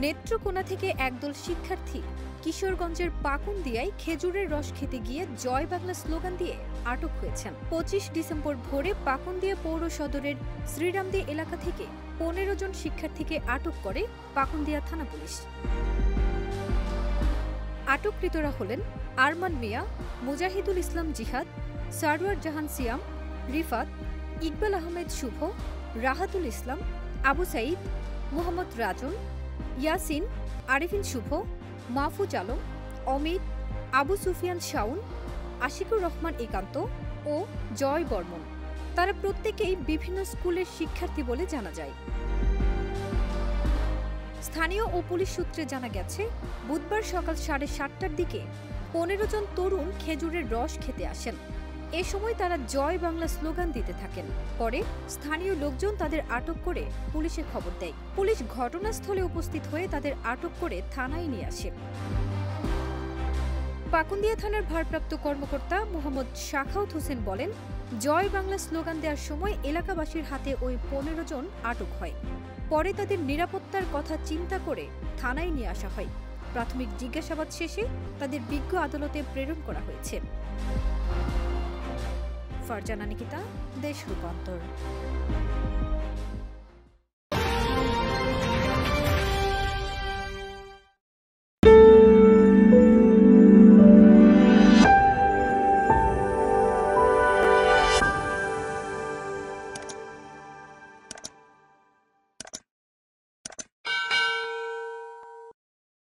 নেত্রকোনা থেকে একদল শিক্ষার্থী কিশোরগঞ্জের পাকুন্দিয়ায় খেজুরের রস খেতে গিয়ে জয় বাংলা স্লোগান দিয়ে আটক হয়েছেন। ২৫ ডিসেম্বর ভোরে পাকুন্দিয়া পৌর সদরের শ্রীরামদী এলাকা থেকে ১৫ জন শিক্ষার্থীকে আটক করে পাকুন্দিয়া থানা পুলিশ। আটককৃতরা হলেন আরমান মিয়া, মুজাহিদুল ইসলাম জিহাদ, সারওয়ার জাহান সিয়াম, রিফাত, ইকবাল আহমেদ শুভ, রাহাতুল ইসলাম, আবু সাইদ, মোহাম্মদ রাজন, ইয়াসিন, আরিফিন শুভ, মাহফুজ আলম, অমিত, আবু সুফিয়ান শাউন, আশিকুর রহমান একান্ত ও জয় বর্মন। তারা প্রত্যেকেই বিভিন্ন স্কুলের শিক্ষার্থী বলে জানা যায়। স্থানীয় ও পুলিশ সূত্রে জানা গেছে, বুধবার সকাল ৭:৩০টার দিকে ১৫ জন তরুণ খেজুরের রস খেতে আসেন। এ সময় তারা জয় বাংলা স্লোগান দিতে থাকেন। পরে স্থানীয় লোকজন তাদের আটক করে পুলিশে খবর দেয়। পুলিশ ঘটনাস্থলে উপস্থিত হয়ে তাদের আটক করে থানায় নিয়ে আসে। পাকুন্দিয়া থানার ভারপ্রাপ্ত কর্মকর্তা মোহাম্মদ শাখাউত হোসেন বলেন, জয় বাংলা স্লোগান দেওয়ার সময় এলাকাবাসীর হাতে ওই ১৫ জন আটক হয়। পরে তাদের নিরাপত্তার কথা চিন্তা করে থানায় নিয়ে আসা হয়। প্রাথমিক জিজ্ঞাসাবাদ শেষে তাদের বিজ্ঞ আদালতে প্রেরণ করা হয়েছে। ফারজানা নিকিতা, দেশ রূপান্তর।